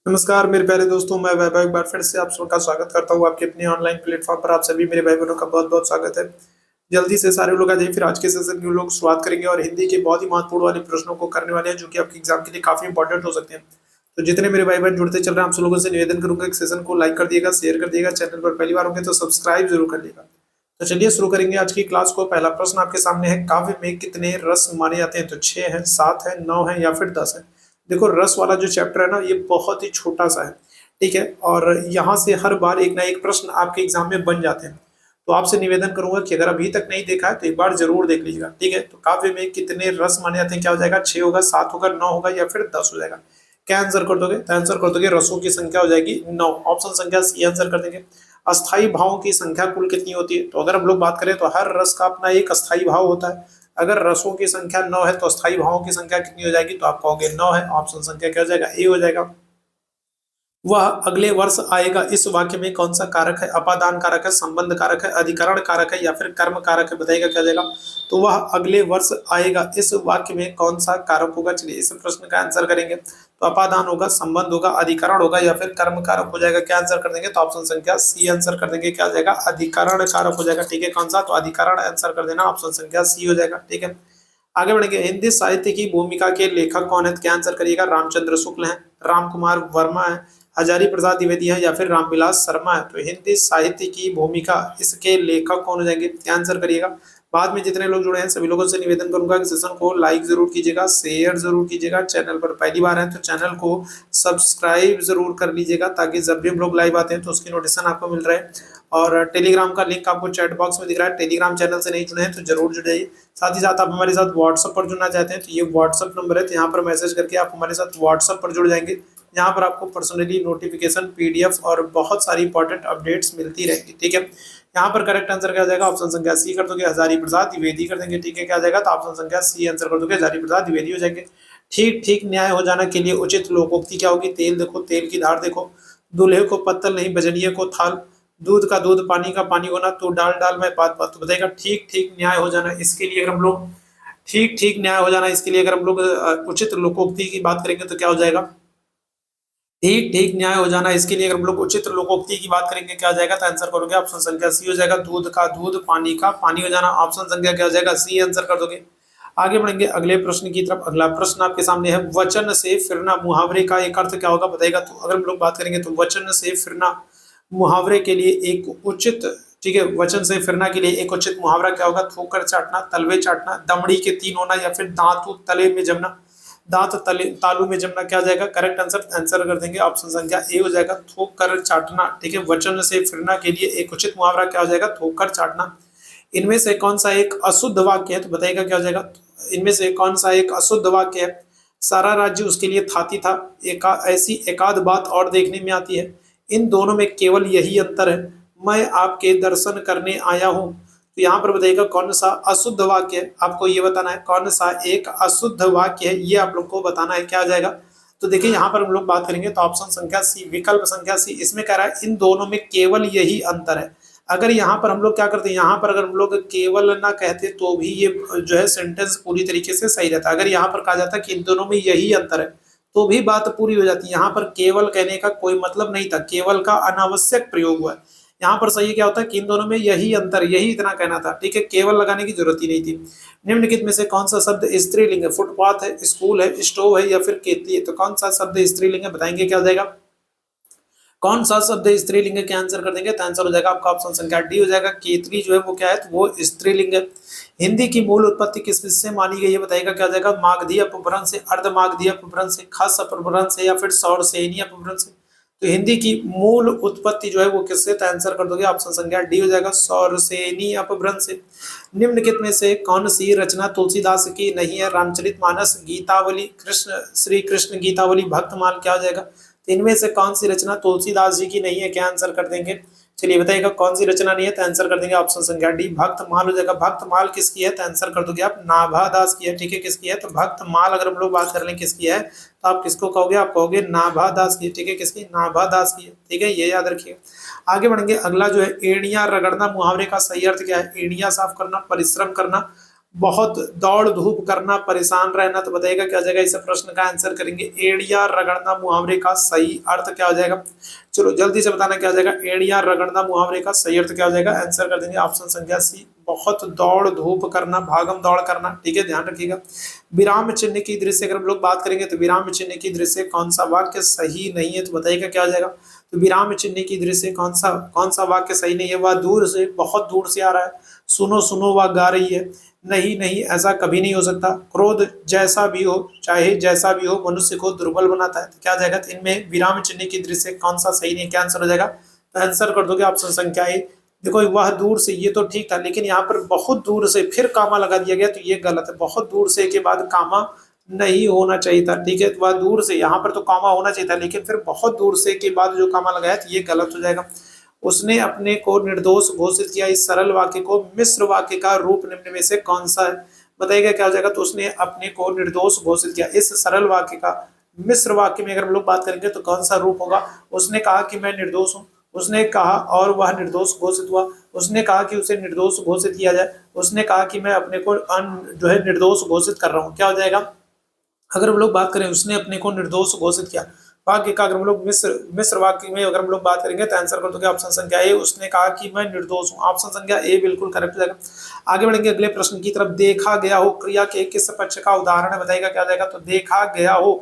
नमस्कार मेरे प्यारे दोस्तों, मैं वैभव एक बार फिर से आप सबका स्वागत करता हूँ आपके अपने ऑनलाइन प्लेटफॉर्म पर। आप सभी मेरे भाई बहनों का बहुत बहुत स्वागत है। जल्दी से सारे लोग आ जाइए, फिर आज के सेशन की लोग शुरुआत करेंगे और हिंदी के बहुत ही महत्वपूर्ण वाले प्रश्नों को करने वाले हैं जो कि आपके एग्जाम के लिए काफी इंपॉर्टेंट हो सकते हैं। तो जितने मेरे भाई बहन जुड़ते चल रहे हैं, आप सब लोगों से निवेदन करूंगा कि सेशन को लाइक कर दिएगा, शेयर कर दिएगा, चैनल पर पहली बार होंगे तो सब्सक्राइब जरूर कर लिएगा। तो चलिए शुरू करेंगे आज की क्लास को। पहला प्रश्न आपके सामने है, काव्य में कितने रस माने जाते हैं? तो 6 है, 7 है, 9 है या फिर 10 है। देखो, रस वाला जो चैप्टर है ना, ये बहुत ही छोटा सा है, ठीक है, और यहाँ से हर बार एक ना एक प्रश्न आपके एग्जाम में बन जाते हैं। तो आपसे निवेदन करूंगा कि अगर अभी तक नहीं देखा है तो एक बार जरूर देख लीजिएगा, ठीक है। तो काव्य में कितने रस माने जाते हैं? क्या हो जाएगा? 6 होगा, 7 होगा, 9 होगा या फिर 10 हो जाएगा। क्या आंसर कर दोगे? तो आंसर कर दोगे रसों की संख्या हो जाएगी 9। ऑप्शन संख्या सी आंसर कर देंगे। अस्थाई भावों की संख्या कुल कितनी होती है? तो अगर हम लोग बात करें तो हर रस का अपना एक अस्थाई भाव होता है। अगर रसों की संख्या 9 है तो अस्थाई भावों की संख्या कितनी हो जाएगी? तो आप कहोगे 9 है। ऑप्शन संख्या क्या हो जाएगा? ए हो जाएगा। वह अगले वर्ष आएगा, इस वाक्य में कौन सा कारक है? अपादान कारक है, संबंध कारक है, अधिकरण कारक है या फिर कर्म कारक है? बताइएगा क्या जाएगा। तो वह अगले वर्ष आएगा, इस वाक्य में कौन सा कारक होगा? चलिए इस प्रश्न का आंसर करेंगे। तो अपादान होगा, संबंध होगा, अधिकरण होगा या फिर कर्म कारक हो जाएगा। क्या आंसर कर देंगे? तो ऑप्शन संख्या सी आंसर कर देंगे। क्या हो जाएगा? अधिकरण कारक हो जाएगा, ठीक है। कौन सा? तो अधिकरण आंसर कर देना, ऑप्शन संख्या सी हो जाएगा, ठीक है। आगे बढ़ेंगे। हिंदी साहित्य की भूमिका के लेखक कौन है? क्या आंसर करिएगा? रामचंद्र शुक्ल हैं, राम कुमार वर्मा है, हजारी प्रसाद द्विवेदी है या फिर रामविलास शर्मा है। तो हिंदी साहित्य की भूमिका, इसके लेखक कौन हो जाएंगे? क्या आंसर करिएगा। बाद में जितने लोग जुड़े हैं सभी लोगों से निवेदन करूंगा कि सेशन को लाइक जरूर कीजिएगा, शेयर जरूर कीजिएगा, चैनल पर पहली बार है तो चैनल को सब्सक्राइब जरूर कर लीजिएगा ताकि जब भी हम लोग लाइव आते हैं तो उसकी नोटिफिकेशन आपको मिल रहा है। और टेलीग्राम का लिंक आपको चैट बॉक्स में दिख रहा है। टेलीग्राम चैनल से नहीं जुड़े हैं तो जरूर जुड़ जाइए। साथ ही साथ आप हमारे साथ व्हाट्सएप पर जुड़ना चाहते हैं तो ये व्हाट्सएप नंबर है, तो यहाँ पर मैसेज करके आप हमारे साथ व्हाट्सएप पर जुड़ जाएंगे। यहाँ पर आपको पर्सनली नोटिफिकेशन, पीडीएफ और बहुत सारी इंपॉर्टेंट अपडेट्स मिलती रहेंगी, ठीक है। यहाँ पर करेक्ट आंसर क्या जाएगा? ऑप्शन संख्या सी कर दोगे, हजारी प्रसाद द्विवेदी कर देंगे, ठीक है। क्या जाएगा? तो ऑप्शन संख्या सी आंसर कर दोगे, हजारी प्रसाद द्विवेदी हो जाएंगे। ठीक ठीक न्याय हो जाना के लिए उचित लोकोक्ति क्या होगी? तेल देखो, तेल की धार देखो, दूल्हे को पत्तल नहीं बजनिए को थाल, दूध का दूध पानी का पानी होना, तो डाल डाल में बात बात। तो बताएगा ठीक ठीक न्याय हो जाना, इसके लिए अगर हम लोग ठीक ठीक न्याय हो जाना, इसके लिए अगर हम लोग उचित लोकोक्ति की बात करेंगे तो क्या हो जाएगा? ठीक ठीक न्याय हो जाना, इसके लिए अगर हम लोग उचित लोकोक्ति की बात करेंगे क्या हो जाएगा? तो आंसर करोगे ऑप्शन संख्या सी हो जाएगा। दूध का दूध पानी का पानी हो जाना, ऑप्शन संख्या क्या हो जाएगा? सी आंसर कर दोगे। आगे बढ़ेंगे अगले प्रश्न की तरफ। अगला प्रश्न आपके सामने है, वचन से फिरना मुहावरे का एक अर्थ क्या होगा? बताएगा। तो अगर हम लोग बात करेंगे तो वचन से फिरना मुहावरे के लिए एक उचित, ठीक है, वचन से फिरना के लिए एक उचित मुहावरा क्या होगा? ठोकर चाटना, तलवे चाटना, दमड़ी के तीन होना या फिर दांतु तले में जमना, दांत तले तालू में जमना। क्या जाएगा? करेक्ट आंसर आंसर कर देंगे, ऑप्शन संख्या ए हो जाएगा, थूक कर चाटना, ठीक है। वचन से फिरना के लिए एक उचित मुहावरा क्या हो जाएगा? थूक कर चाटना। इनमें से कौन सा एक अशुद्ध वाक्य है? तो बताइएगा क्या हो जाएगा। इनमें से कौन सा एक अशुद्ध वाक्य है? सारा राज्य उसके लिए थाती था, ऐसी एकाध बात और देखने में आती है, इन दोनों में केवल यही अंतर है, मैं आपके दर्शन करने आया हूँ। तो यहाँ पर बताइएगा कौन सा अशुद्ध वाक्य है, आपको ये बताना है। कौन सा एक अशुद्ध वाक्य है ये आप लोग को बताना है। क्या आ जाएगा? तो देखिए यहाँ पर हम लोग बात करेंगे तो ऑप्शन संख्या सी, विकल्प संख्या सी, इसमें कह रहा है इन दोनों में केवल यही अंतर है। अगर यहाँ पर हम लोग क्या करते हैं, यहाँ पर अगर हम लोग केवल ना कहते तो भी ये जो है सेंटेंस पूरी तरीके से सही रहता। अगर यहाँ पर कहा जाता कि इन दोनों में यही अंतर है तो भी बात पूरी हो जाती है। यहाँ पर केवल कहने का कोई मतलब नहीं था, केवल का अनावश्यक प्रयोग हुआ है। यहाँ पर सही क्या होता है कि इन दोनों में यही अंतर, यही इतना कहना था, ठीक है, केवल लगाने की जरूरत ही नहीं थी। निम्नलिखित में से कौन सा शब्द स्त्रीलिंग है? फुटपाथ है, स्कूल है, स्टोव है या फिर केतली है। तो कौन सा शब्द स्त्रीलिंग है? बताएंगे क्या हो जाएगा। कौन सा शब्द स्त्रीलिंग है? क्या आंसर कर देंगे। तो आंसर हो जाएगा आपका ऑप्शन संख्या डी हो जाएगा, केतली जो है वो क्या है? तो वो स्त्रीलिंग है। हिंदी की मूल उत्पत्ति किस से मानी गई है? बताएगा क्या हो जाएगा। मागधी अपभ्रंश से, अर्ध मागधी अपभ्रंश से, खास अपभ्रंश से या फिर सौरसेनी अपभ्रंश से। तो हिंदी की मूल उत्पत्ति जो है वो किससे? तो आंसर कर दोगे ऑप्शन संख्या डी हो जाएगा, सौरसेनी अपभ्रंश से। निम्नलिखित में से कौन सी रचना तुलसीदास की नहीं है? रामचरितमानस, गीतावली, कृष्ण श्री कृष्ण गीतावली, भक्तमाल। क्या हो जाएगा? तो इनमें से कौन सी रचना तुलसीदास जी की नहीं है? क्या आंसर कर देंगे। चलिए बताइएगा कौन सी रचना नहीं है? तो आंसर कर देंगे ऑप्शन संख्या डी, भक्तमाल हो जाएगा। भक्तमाल किसकी है? तो आंसर कर दोगे आप नाभादास की है, ठीक है। किसकी है? तो भक्तमाल अगर हम लोग बात कर लें किसकी है तो आप किसको कहोगे? आप कहोगे नाभादास की, ठीक है। किसकी? नाभादास की है, ठीक है, ये याद रखिए। आगे बढ़ेंगे। अगला जो है एड़ियां रगड़ना मुहावरे का सही अर्थ क्या है? एड़ियां साफ करना, परिश्रम करना, बहुत दौड़ धूप करना, परेशान रहना, तो बताइएगा क्या हो जाएगा, इस प्रश्न का आंसर करेंगे एड़िया रगड़ना मुहावरे का सही अर्थ क्या हो जाएगा। चलो जल्दी से बताना क्या हो जाएगा, एड़िया रगड़ना मुहावरे का सही अर्थ क्या हो जाएगा, आंसर कर देंगे ऑप्शन संख्या सी, बहुत दौड़ धूप करना, भागम दौड़ करना। ठीक है, ध्यान रखिएगा। विराम चिन्ह की दृश्य अगर हम लोग बात करेंगे तो विराम चिन्ह की दृश्य कौन सा वाक्य सही नहीं है, तो बताइएगा क्या हो जाएगा। तो विराम चिन्ह की दृश्य कौन सा वाक्य सही नहीं है, वह दूर से, बहुत दूर से आ रहा है, सुनो सुनो वह गा रही है, नहीं नहीं ऐसा कभी नहीं हो सकता, क्रोध जैसा भी हो, चाहे जैसा भी हो, मनुष्य को दुर्बल बनाता है। तो क्या जाएगा, तो इनमें विराम चिन्ह की दृश्य कौन सा सही नहीं, क्या आंसर हो जाएगा। तो आंसर कर दोगे ऑप्शन संख्या ए। देखो वह दूर से, ये तो ठीक था, लेकिन यहाँ पर बहुत दूर से फिर कामा लगा दिया गया, तो ये गलत है। बहुत दूर से के बाद कामा नहीं होना चाहिए था। ठीक है, तो वह दूर से, यहाँ पर तो कामा होना चाहिए था, लेकिन फिर बहुत दूर से के बाद जो कामा लगाया तो ये गलत हो जाएगा। उसने अपने को निर्दोष घोषित किया, इस सरल वाक्य को मिश्र वाक्य का रूप निम्न में से कौन सा है, बताइएगा क्या हो जाएगा। तो उसने अपने को निर्दोष घोषित किया, इस सरल वाक्य का मिश्र वाक्य में अगर हम लोग बात करेंगे तो कौन सा रूप होगा। उसने कहा कि मैं निर्दोष हूँ, उसने कहा और वह निर्दोष घोषित हुआ, उसने कहा कि उसे निर्दोष घोषित किया जाए, उसने कहा कि मैं अपने को जो है निर्दोष घोषित कर रहा हूँ, क्या हो जाएगा। अगर हम लोग बात करें उसने अपने को निर्दोष घोषित किया, वाक्य का अगर हम लोग मिश्र वाक्य में अगर हम लोग बात करेंगे तो आंसर कर दोगे ऑप्शन संख्या ए, उसने कहा कि मैं निर्दोष हूं। ऑप्शन संख्या ए बिल्कुल करेक्ट हो जाएगा। आगे बढ़ेंगे अगले प्रश्न की तरफ। देखा गया हो क्रिया के किस पक्ष का उदाहरण है, बताइएगा क्या जाएगा। तो देखा गया हो,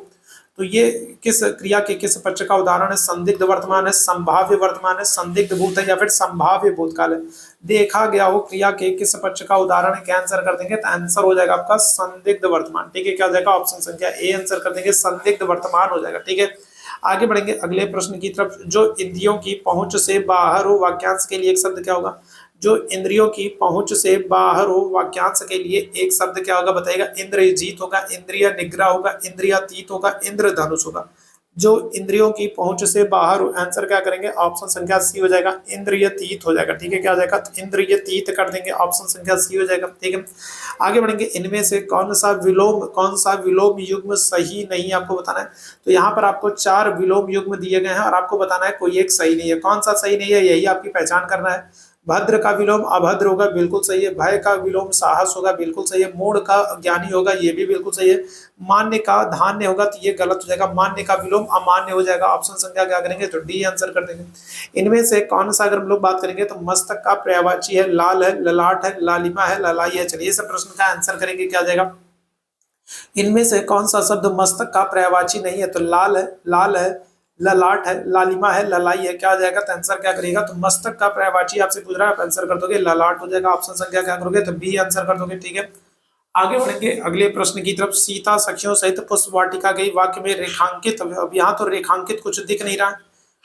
तो ये किस क्रिया के किस पक्ष का उदाहरण है, संदिग्ध वर्तमान है, संभाव्य वर्तमान है, संदिग्ध भूत है, या फिर संभाव्य भूतकाल है। देखा गया हो क्रिया के किस पक्ष का उदाहरण है, क्या आंसर कर देंगे, तो आंसर हो जाएगा आपका संदिग्ध वर्तमान। ठीक है, क्या हो जाएगा ऑप्शन संख्या ए आंसर कर देंगे, संदिग्ध वर्तमान हो जाएगा। ठीक है, आगे बढ़ेंगे अगले प्रश्न की तरफ। जो इंद्रियों की पहुंच से बाहर हो, वाक्यांश के लिए एक शब्द क्या होगा। जो इंद्रियों की पहुंच से बाहर हो, वाक्यांश के लिए एक शब्द क्या होगा, बताइएगा। इंद्रियजीत होगा, इंद्रिय निग्रह होगा, इंद्रियातीत होगा, इंद्रधनुष होगा। जो इंद्रियों की पहुंच से बाहर हो, आंसर क्या करेंगे, ऑप्शन संख्या सी हो जाएगा, इंद्रियतीत हो जाएगा। ठीक है, क्या हो जाएगा, तो इंद्रियतीत कर देंगे, ऑप्शन संख्या सी हो जाएगा। ठीक है, आगे बढ़ेंगे। इनमें से कौन सा विलोम युग्म सही नहीं है, आपको बताना है। तो यहाँ पर आपको 4 विलोम युग्म दिए गए हैं और आपको बताना है कोई एक सही नहीं है। कौन सा सही नहीं है, यही आपकी पहचान करना है। भद्र का विलोम अभद्र होगा, बिल्कुल सही है। भय का विलोम साहस होगा, बिल्कुल सही है। मूढ़ का ज्ञानी होगा, ये भी बिल्कुल सही है। मान्य का धान्य होगा, तो ये गलत हो जाएगा। मान्य का विलोम अमान्य हो जाएगा। ऑप्शन संख्या क्या करेंगे, तो डी आंसर कर देंगे। इनमें से कौन सा अगर हम लोग बात करेंगे तो मस्तक का पर्यायवाची है, लाल है, ललाट है, लालिमा है, ललाई है। चलिए इस प्रश्न का आंसर करेंगे, क्या जाएगा। इनमें से कौन सा शब्द मस्तक का पर्यायवाची नहीं है, तो लाल है, ललाट है, लालिमा है, ललाई है। क्या आ जाएगा, तो आंसर क्या करेगा, तो मस्तक का पर्यायवाची आपसे पूछ रहा है, आप आंसर कर दोगे ललाट हो जाएगा। ऑप्शन संख्या क्या करोगे, तो बी आंसर कर दोगे। ठीक है, आगे बढ़ेंगे अगले प्रश्न की तरफ। सीता सखियों सहित पुष्प वाटिका गई, वाक्य में रेखांकित, अब यहाँ तो रेखांकित कुछ दिख नहीं रहा।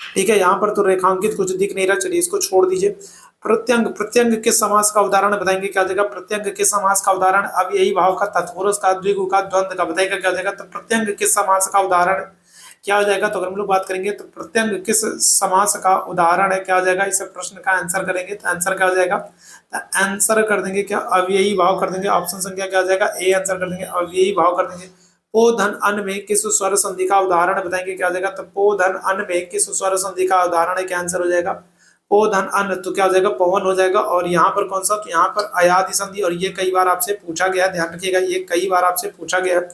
ठीक है, यहाँ पर तो रेखांकित कुछ दिख नहीं रहा, चलिए इसको छोड़ दीजिए। प्रत्यंग, प्रत्यंग के समास का उदाहरण बताएंगे, क्या जाएगा। प्रत्यंग के समास का उदाहरण अब यही भाव का, तत्पुरुष का, द्विगु का, द्वंद्व का, बताएगा क्या जाएगा। तो प्रत्यंग के समास का उदाहरण क्या हो जाएगा, तो अगर हम लोग बात करेंगे तो प्रत्यंग किस समास का उदाहरण है, क्या हो जाएगा। इस प्रश्न का आंसर करेंगे तो आंसर क्या हो जाएगा, तो आंसर कर देंगे क्या, अव्ययी भाव कर देंगे। ऑप्शन संख्या क्या हो जाएगा, ए आंसर कर देंगे, अव्ययी भाव कर देंगे। पो धन अन में किस स्वर संधि का उदाहरण बताएंगे, क्या हो जाएगा। तो पो धन अन में किस स्वर संधि का उदाहरण है, क्या आंसर हो जाएगा। पो धन अन, तो क्या हो जाएगा, पवन हो जाएगा। और यहाँ पर कौन सा, तो यहाँ पर अयादि संधि, और ये कई बार आपसे पूछा गया, ध्यान रखिएगा, ये कई बार आपसे पूछा गया है।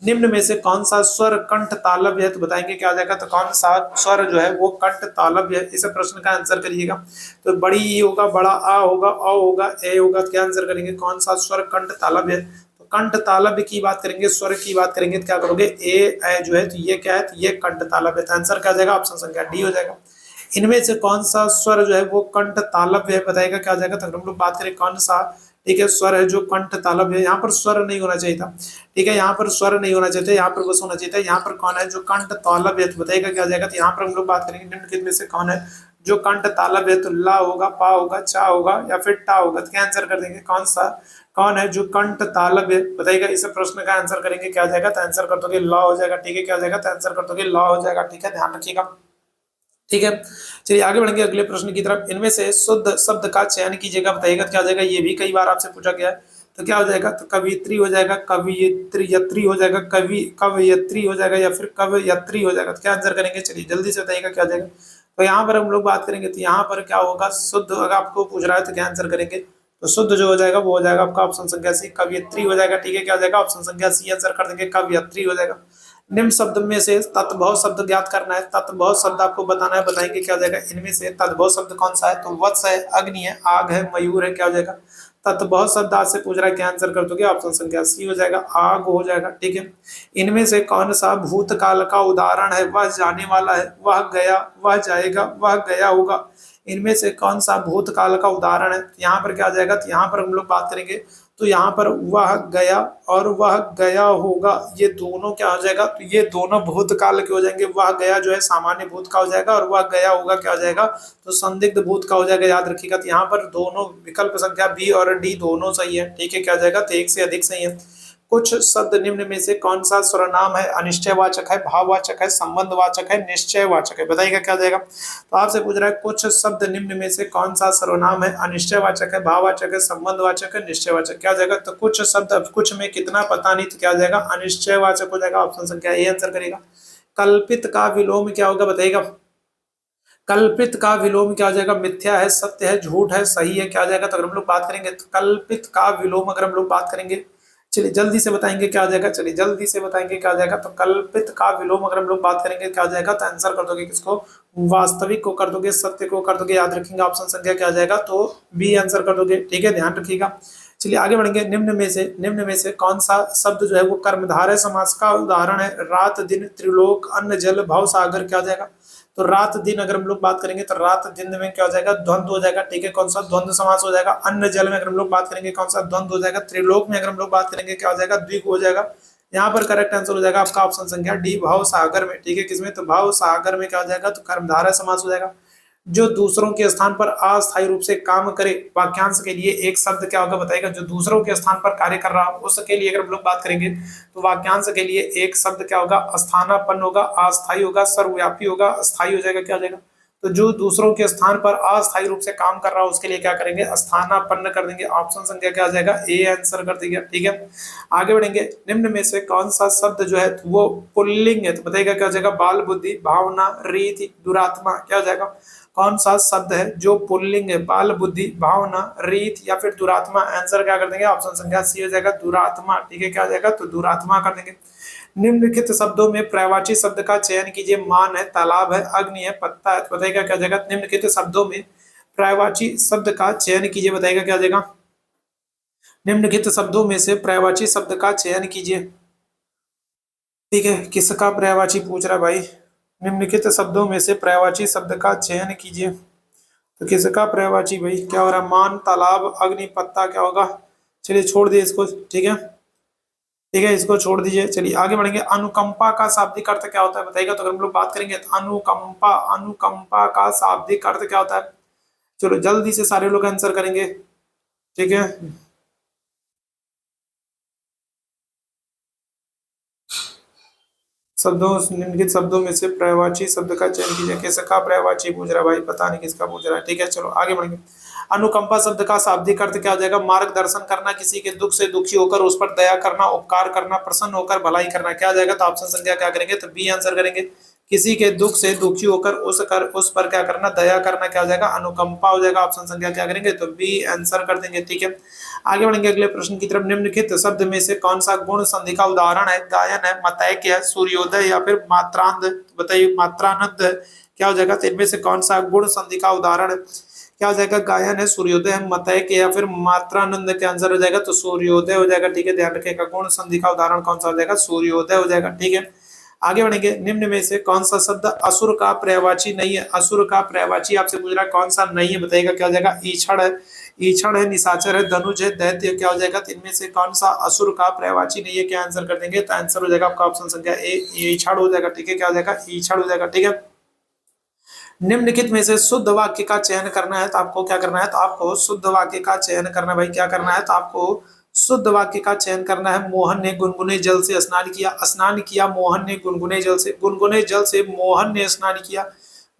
निम्न में से कौन सा स्वर कंठ तालव्य है, तो बताएंगे क्या आ जाएगा। तो कौन सा स्वर जो है वो कंठ तालव्य है, इस प्रश्न का आंसर करिएगा। तो बड़ी ई होगा, बड़ा आ होगा, अ होगा, ए होगा, तो क्या आंसर करेंगे, कौन सा स्वर कंठ तालव्य है। तो कंठ तालव्य की बात करेंगे, स्वर की बात करेंगे, तो क्या करोगे, ए जो है तो ये क्या है, तो ये कंठ तालव्य है। आंसर क्या आ जाएगा, ऑप्शन संख्या डी हो जाएगा। इनमें से कौन सा स्वर जो है वो कंठ तालव्य है, बताएगा क्या आ जाएगा। तो हम लोग बात करें कौन सा, ठीक है, स्वर है जो कंठ तालव्य है। यहाँ पर स्वर नहीं होना चाहिए था, ठीक है, यहाँ पर स्वर नहीं होना चाहिए था, यहाँ पर बस होना चाहिए था। यहाँ पर कौन है जो कंठ तालव्य है, तो बताइएगा क्या आ जाएगा। तो यहाँ पर हम लोग बात करेंगे निम्नलिखित में से कौन है जो कंठ तालव्य है। तो ला होगा, पा होगा, चा होगा, या फिर टा होगा। तो क्या आंसर कर देंगे, कौन है जो कंठ तालव्य, बताइएगा। इस प्रश्न का आंसर करेंगे, क्या आ जाएगा। तो आंसर कर दोगे ला हो जाएगा। ठीक है, क्या हो जाएगा, तो आंसर कर दोगे ला हो जाएगा। ठीक है, ध्यान रखिएगा। ठीक है, चलिए आगे बढ़ेंगे अगले प्रश्न की तरफ। इनमें से शुद्ध शब्द का चयन कीजिएगा, बताइएगा क्या हो जाएगा। ये भी कई बार आपसे पूछा गया है, तो क्या हो जाएगा। तो कवियत्री हो जाएगा, कवियत्री हो जाएगा, कवयत्री हो जाएगा, या फिर कवयत्री हो जाएगा। तो क्या आंसर करेंगे, चलिए जल्दी से बताइएगा क्या हो जाएगा। तो यहाँ पर हम लोग बात करेंगे, तो यहाँ पर क्या होगा, शुद्ध अगर आपको पूछ रहा है तो क्या आंसर करेंगे, तो शुद्ध जो हो जाएगा वो हो जाएगा आपका ऑप्शन संख्या सी कवयित्री हो जाएगा। ठीक है, क्या हो जाएगा ऑप्शन संख्या सी आंसर कर देंगे, कवयित्री हो जाएगा। निम्न शब्द में से तत्भव शब्द ज्ञात करना है, तत्भव शब्द आपको बताना है, बताएंगे क्या हो जाएगा। इनमें से तत्भव शब्द कौन सा है, तो वत्स है, अग्नि है, आग है, मयूर है, क्या हो जाएगा। तत्भव शब्द आज से पूछ रहा है, क्या आंसर कर दोगे, ऑप्शन संख्या सी हो जाएगा, आग हो जाएगा। ठीक है, इनमें से कौन सा भूतकाल का उदाहरण है, वह जाने वाला है, वह गया, वह जाएगा, वह गया होगा। इनमें से कौन सा भूतकाल का उदाहरण है, यहाँ पर क्या आ जाएगा, तो यहाँ पर हम लोग बात करेंगे तो यहाँ पर वह गया और वह गया होगा, ये दोनों क्या हो जाएगा, तो ये दोनों भूतकाल के हो जाएंगे। वह गया जो है सामान्य भूत का हो जाएगा और वह गया होगा क्या हो जाएगा, तो संदिग्ध भूत का हो जाएगा, याद रखिएगा। तो यहाँ पर दोनों विकल्प संख्या बी और डी दोनों सही है। ठीक है, क्या हो जाएगा, तो एक से अधिक सही है। कुछ शब्द निम्न में से कौन सा सर्वनाम है, अनिश्चयवाचक है, भाववाचक है, संबंधवाचक है, निश्चयवाचक है, बताइएगा क्या हो जाएगा। तो आपसे पूछ रहा है कुछ शब्द निम्न में से कौन सा सर्वनाम है, अनिश्चयवाचक है, भाववाचक है, संबंधवाचक है, निश्चयवाचक, क्या हो जाएगा। तो कुछ शब्द, अब कुछ में कितना पता नहीं, तो क्या हो जाएगा, अनिश्चयवाचक हो जाएगा, ऑप्शन संख्या ए आंसर करेगा। कल्पित का विलोम क्या होगा, बताइएगा। कल्पित का विलोम क्या हो जाएगा, मिथ्या है, सत्य है, झूठ है, सही है, क्या हो जाएगा। तो अगर हम लोग बात करेंगे तो कल्पित का विलोम अगर हम लोग बात करेंगे, चलिए जल्दी से बताएंगे क्या हो जाएगा, चलिए जल्दी से बताएंगे क्या हो जाएगा। तो कल्पित का विलोम अगर हम लोग बात करेंगे क्या हो जाएगा, तो आंसर कर दोगे किसको, वास्तविक को कर दोगे, सत्य को कर दोगे, याद रखेंगे ऑप्शन संख्या क्या हो जाएगा, तो बी आंसर कर दोगे। ठीक है, ध्यान रखिएगा। चलिए आगे बढ़ेंगे। निम्न में से कौन सा शब्द जो है वो कर्मधारय समास का उदाहरण है, रात दिन त्रिलोक अन्न जल भव सागर, क्या हो जाएगा। तो रात दिन अगर हम लोग बात करेंगे तो रात दिन में क्या हो जाएगा, द्वंद्व हो जाएगा। ठीक है, कौन सा, द्वंद्व समास हो जाएगा। अन्न जल में अगर हम लोग बात करेंगे कौन सा, द्वंद्व हो जाएगा। त्रिलोक में अगर हम लोग बात करेंगे क्या हो जाएगा, द्विगु हो जाएगा। यहाँ पर करेक्ट आंसर हो जाएगा आपका ऑप्शन संख्या डी, भाव सागर में। ठीक है, किसमें, तो भाव सागर में क्या हो जाएगा, तो कर्मधारय समास हो जाएगा। जो दूसरों के स्थान पर अस्थायी रूप से काम करे, वाक्यांश के लिए एक शब्द क्या होगा, बताएगा। जो दूसरों के स्थान पर कार्य कर रहा हो उसके लिए अगर हम लोग बात करेंगे तो वाक्यांश के लिए एक शब्द क्या होगा, स्थानापन्न होगा, अस्थायी होगा, सर्वव्यापी होगा, स्थायी हो जाएगा, क्या हो जाएगा। तो जो दूसरों के स्थान पर अस्थायी रूप से काम कर रहा हो उसके लिए क्या करेंगे, स्थानापन्न कर देंगे, ऑप्शन संख्या क्या आ जाएगा, ए आंसर कर देंगे। ठीक है, आगे बढ़ेंगे। निम्न में से कौन सा शब्द जो है वो पुल्लिंग है, तो बताइएगा क्या हो जाएगा, बाल बुद्धि, भावना, रीति, दुरात्मा, क्या हो जाएगा। कौन सा शब्द है जो पुल्लिंग है, बाल बुद्धि, भावना, रीत या फिर दुरात्मा, आंसर क्या कर देंगे, ऑप्शन संख्या सी हो जाएगा, दुरात्मा। ठीक है, क्या हो जाएगा, तो दुरात्मा कर देंगे। निम्नलिखित शब्दों में पर्यायवाची शब्द का चयन कीजिए, मान है, तालाब है, अग्नि है, पत्ता है, बताइएगा क्या हो जाएगा। निम्नलिखित शब्दों में पर्यायवाची शब्द का चयन कीजिए, बताइएगा क्या हो जाएगा। निम्नलिखित शब्दों में से पर्यायवाची शब्द का चयन कीजिए। ठीक है, किसका पर्यायवाची पूछ रहा है भाई। निम्नलिखित शब्दों में से पर्यायवाची शब्द का चयन कीजिए, तो किसका पर्यायवाची भाई, क्या हो रहा है, मान, तालाब, अग्नि, पत्ता, क्या होगा। चलिए छोड़ दिए इसको। ठीक है, ठीक है, इसको छोड़ दीजिए। चलिए आगे बढ़ेंगे। अनुकंपा का शाब्दिक अर्थ क्या होता है, बताइएगा। तो अगर हम लोग बात करेंगे तो अनुकंपा, अनुकंपा का शाब्दिक अर्थ क्या होता है। चलो जल्दी से सारे लोग आंसर करेंगे। ठीक है, शब्दों, निम्नलिखित शब्दों में से पर्यायवाची शब्द का चयन कीजिए। किसका पर्यायवाची पूछ रहा है भाई, पता नहीं किसका पूछ रहा है। ठीक है, चलो आगे बढ़ेंगे। अनुकंपा शब्द का शाब्दिक अर्थ क्या हो जाएगा, मार्गदर्शन करना, किसी के दुख से दुखी होकर उस पर दया करना, उपकार करना, प्रसन्न होकर भलाई करना, क्या हो जाएगा। तो ऑप्शन संख्या क्या करेंगे, तो बी आंसर करेंगे। किसी के दुख से दुखी होकर उस पर क्या करना, दया करना, क्या हो जाएगा, अनुकंपा हो जाएगा। ऑप्शन संख्या क्या करेंगे, तो बी आंसर कर देंगे। ठीक है, आगे बढ़ेंगे अगले प्रश्न की तरफ। निम्नलिखित शब्द में से कौन सा गुण संधि का उदाहरण है, गायन है, मतैक्य है, सूर्योदय या फिर मात्रांध, बताइए, मात्रानंद है, क्या हो जाएगा। तो इनमें से कौन सा गुण संधि का उदाहरण है, क्या हो जाएगा, गायन है, सूर्योदय है, मतैक्य या फिर मात्रानंद, के आंसर हो जाएगा, तो सूर्योदय हो जाएगा। ठीक है, ध्यान रखिएगा, गुण संधि का उदाहरण कौन सा हो जाएगा, सूर्योदय हो जाएगा। ठीक है, आगे बढ़ेंगे। निम्न में से कौन सा शब्द असुर का पर्यायवाची नहीं है, असुर का पर्यायवाची आपसे पूछ रहा है कौन सा नहीं है, बताइएगा क्या हो जाएगा। ईक्षण है, ईक्षण है, निशाचर है, धनुज है, दैत्य, क्या हो जाएगा। तो इनमें से कौन सा असुर का पर्यायवाची नहीं है, क्या आंसर कर देंगे, तो आंसर हो जाएगा आपका ऑप्शन संख्या ए, ईक्षण हो जाएगा। ठीक है, क्या हो जाएगा, ईक्षण हो जाएगा। ठीक है, निम्नलिखित में से शुद्ध वाक्य का चयन करना है, तो आपको क्या करना है, तो आपको शुद्ध वाक्य का चयन करना है भाई, क्या करना है, तो आपको शुद्ध वाक्य का चयन करना है। मोहन ने गुनगुने जल से स्नान किया, स्नान किया मोहन ने गुनगुने जल से, गुनगुने जल से मोहन ने स्नान किया,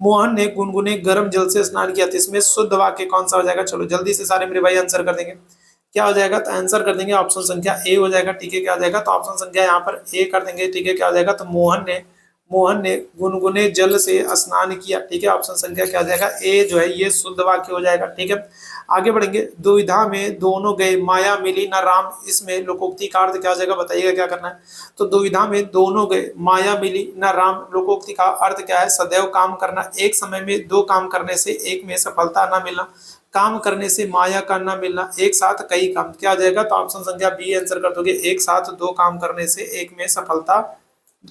मोहन ने गुनगुने गर्म जल से स्नान किया। तो इसमें शुद्ध वाक्य कौन सा हो जाएगा, चलो जल्दी से सारे मेरे भाई आंसर कर देंगे। क्या हो जाएगा, तो आंसर कर देंगे ऑप्शन संख्या ए हो जाएगा। ठीक है, क्या हो जाएगा, तो ऑप्शन संख्या यहाँ पर ए कर देंगे। ठीक है, क्या हो जाएगा, तो मोहन ने मोहन ने गुनगुने जल से स्नान किया। ठीक है, ऑप्शन संख्या क्या हो जाएगा, ए जो है ये शुद्ध वाक्य हो जाएगा। ठीक है, आगे बढ़ेंगे। दुविधा में दोनों गए, माया मिली न राम, इसमें लोकोक्ति का अर्थ क्या हो जाएगा, बताइएगा क्या करना है। तो दुविधा में दोनों गए, माया मिली न राम, लोकोक्ति का अर्थ क्या है, सदैव काम करना, एक समय में दो काम करने से एक में सफलता न मिलना, काम करने से माया का न मिलना, एक साथ कई काम, क्या हो जाएगा, तो ऑप्शन संख्या बी आंसर कर दोगे, एक साथ दो काम करने से एक में सफलता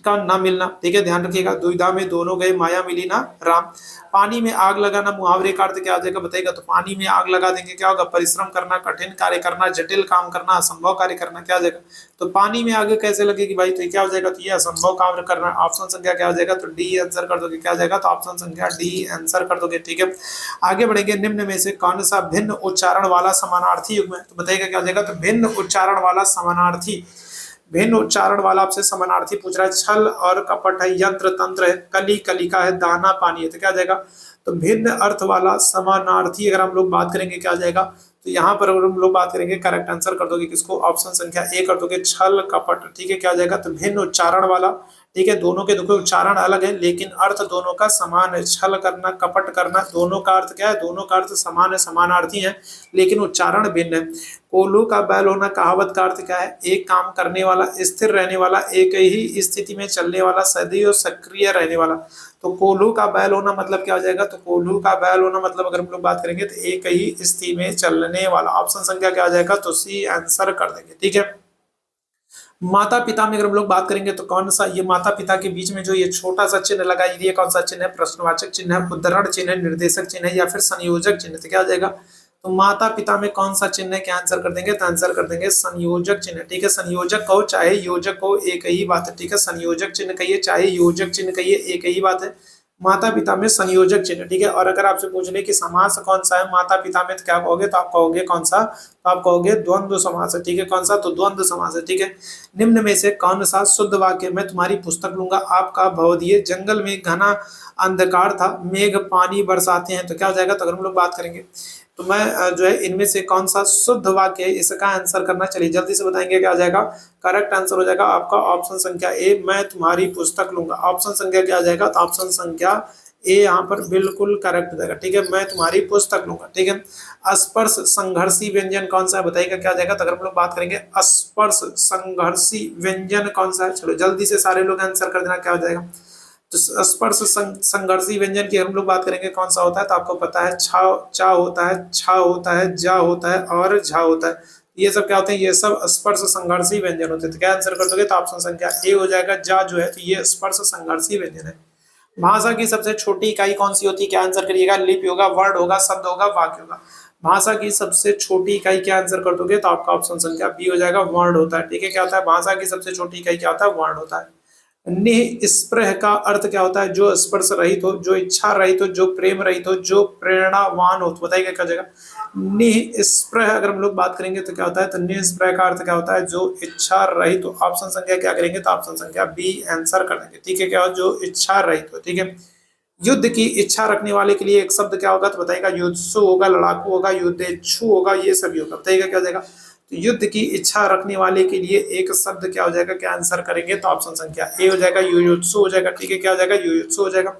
का ना मिलना। ठीक है, ध्यान रखिएगा। दुविधा में दोनों गए, माया मिली ना राम। पानी में आग लगाना, मुहावरे का अर्थ क्या आ जाएगा, बताइएगा। तो पानी में आग लगा देंगे, क्या होगा, परिश्रम करना, कठिन कार्य करना, जटिल काम करना, असंभव कार्य करना, क्या आ जाएगा। तो पानी में आग कैसे लगेगी भाई, तो क्या हो जाएगा, तो ये असंभव कार्य करना। ऑप्शन संख्या क्या हो जाएगा, तो डी आंसर कर दोगे, क्या हो जाएगा, तो ऑप्शन संख्या डी आंसर कर दोगे। ठीक है, आगे बढ़ेंगे। निम्न में से कौन सा भिन्न उच्चारण वाला समानार्थी युग्म है, तो बताइएगा क्या हो जाएगा, तो भिन्न उच्चारण वाला समानार्थी, भिन्न उच्चारण वाला आपसे समानार्थी पूछ रहा है। छल और कपट है, यंत्र तंत्र है, कली कलिका है, दाना पानी है, तो क्या जाएगा, तो भिन्न अर्थ वाला समानार्थी अगर हम लोग बात करेंगे क्या जाएगा, तो यहाँ पर अगर हम लोग बात करेंगे, करेक्ट आंसर कर दोगे किसको, ऑप्शन संख्या ए कर दोगे, छल कपट। ठीक है, क्या जाएगा, तो भिन्न उच्चारण वाला। ठीक है, दोनों के देखो उच्चारण अलग है लेकिन अर्थ दोनों का समान है। छल करना, कपट करना, दोनों का अर्थ क्या है, दोनों का अर्थ समान है, समानार्थी है, लेकिन उच्चारण भिन्न है। कोल्हू का बैल होना, कहावत का अर्थ क्या है, एक काम करने वाला, स्थिर रहने वाला, एक ही स्थिति में चलने वाला, सदैव सक्रिय रहने वाला। तो कोल्हू का बैल होना मतलब क्या हो जाएगा, तो कोल्हू का बैल होना मतलब अगर हम लोग बात करेंगे तो एक ही स्थिति में चलने वाला। ऑप्शन संख्या क्या आ जाएगा, तो सी आंसर कर देंगे। ठीक है, माता पिता में अगर हम लोग बात करेंगे तो कौन सा, ये माता पिता के बीच में जो ये छोटा सा चिन्ह लगा, ये कौन सा चिन्ह है, प्रश्नवाचक चिन्ह है, उद्धरण चिन्ह है, निर्देशक चिन्ह है, या फिर संयोजक चिन्ह, तो क्या हो जाएगा, तो माता पिता में कौन सा चिन्ह है, क्या आंसर कर देंगे, तो आंसर कर देंगे संयोजक चिन्ह। ठीक है, संयोजक कहो चाहे योजक कहो एक ही बात है। ठीक है, संयोजक चिन्ह कहिए चाहे योजक चिन्ह कहिए एक ही बात है, माता पिता में संयोजक चिन्ह। ठीक है, और अगर आपसे पूछ ले कि समास कौन सा है माता पिता में, तो क्या कहोगे, तो आप कहोगे कौन सा, तो आप कहोगे द्वंद्व समास है। ठीक है, कौन सा, तो द्वंद्व समास है। ठीक है, निम्न में से कौन सा शुद्ध वाक्य, मैं तुम्हारी पुस्तक लूंगा, आपका भवदीय, जंगल में घना अंधकार था, मेघ पानी बरसाते हैं, तो क्या हो जाएगा, तो अगर हम लोग बात करेंगे तो मैं जो है इनमें से कौन सा शुद्ध वाक्य है, इसका आंसर करना, चलिए जल्दी से बताएंगे, क्या आ जाएगा, करेक्ट आंसर हो जाएगा आपका ऑप्शन संख्या ए, मैं तुम्हारी पुस्तक लूंगा। ऑप्शन संख्या क्या आ जाएगा, तो ऑप्शन संख्या ए यहाँ पर बिल्कुल करेक्ट हो जाएगा। ठीक है, मैं तुम्हारी पुस्तक लूंगा। ठीक है, स्पर्श संघर्षी व्यंजन कौन सा है, बताइएगा क्या आ जाएगा, तो अगर हम लोग बात करेंगे स्पर्श संघर्षी व्यंजन कौन सा है, चलो जल्दी से सारे लोग आंसर कर देना, क्या हो जाएगा, तो स्पर्श संघर्षी व्यंजन की हम लोग बात करेंगे कौन सा होता है, तो आपको पता है छा, चा होता है, छा होता है, जा होता है और झा होता है। ये सब क्या होते हैं, ये सब स्पर्श संघर्षी व्यंजन होते हैं। तो क्या आंसर कर दोगे, तो ऑप्शन संख्या ए हो जाएगा, जा जो है, तो ये स्पर्श संघर्षी व्यंजन है। भाषा की सबसे छोटी इकाई कौन सी होती है, क्या आंसर करिएगा, लिपि होगा, वर्ड होगा, शब्द होगा, वाक्य होगा। भाषा की सबसे छोटी इकाई क्या आंसर कर दोगे, तो आपका ऑप्शन संख्या बी हो जाएगा, वर्ण होता है। ठीक है, क्या होता है, भाषा की सबसे छोटी इकाई क्या होता है, वर्ण होता है। निःस्पृह का अर्थ क्या होता है, जो स्पर्श रहित हो, जो इच्छा रहित हो, जो प्रेम रहित हो, जो प्रेरणावान हो, तो बताइएगा क्या हो जाएगा, निःस्पृह अगर हम लोग बात करेंगे तो क्या होता है, तो निःस्पृह का अर्थ क्या होता है, जो इच्छा रहित हो। ऑप्शन संख्या क्या करेंगे, तो ऑप्शन संख्या बी आंसर कर देंगे। ठीक है, क्या हो, जो इच्छा रहित हो। ठीक है, युद्ध की इच्छा रखने वाले के लिए एक शब्द क्या होगा, तो बताइएगा युद्धसु होगा, लड़ाकू होगा, युद्धेच्छु होगा, ये सभी होगा, बताइएगा क्या हो जाएगा, तो युद्ध की इच्छा रखने वाले के लिए एक शब्द क्या हो जाएगा, क्या आंसर करेंगे, तो ऑप्शन संख्या ए हो जाएगा, युयुत्सु हो जाएगा। ठीक है, क्या हो जाएगा, युयुत्सु हो जाएगा।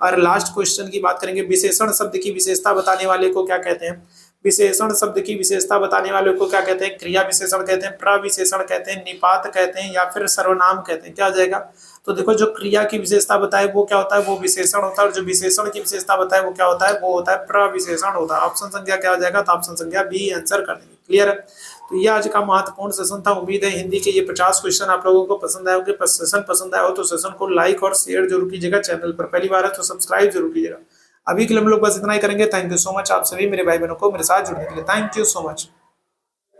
और लास्ट क्वेश्चन की बात करेंगे, विशेषण शब्द की विशेषता बताने वाले को क्या कहते हैं, विशेषण शब्द की विशेषता बताने वाले को क्या कहते हैं, क्रिया विशेषण कहते हैं, प्रविशेषण कहते हैं, निपात कहते हैं, या फिर सर्वनाम कहते हैं, क्या हो जाएगा। तो देखो, जो क्रिया की विशेषता बताए वो क्या होता है, वो विशेषण होता है, और जो विशेषण की विशेषता बताए वो क्या होता है, वो होता है प्रविशेषण होता है। ऑप्शन संख्या क्या हो जाएगा, तो ऑप्शन संख्या बी आंसर कर देंगे। क्लियर है, तो ये आज का महत्वपूर्ण सेशन था। उम्मीद है हिंदी के ये 50 क्वेश्चन आप लोगों को पसंद आए होंगे। सेशन पसंद आया हो तो सेशन को लाइक और शेयर जरूर कीजिएगा। चैनल पर पहली बार है तो सब्सक्राइब जरूर कीजिएगा। अभी के लिए हम लोग बस इतना ही करेंगे। थैंक यू सो मच आप सभी मेरे भाई बहनों को मेरे साथ जुड़ने के लिए। Thank you so much.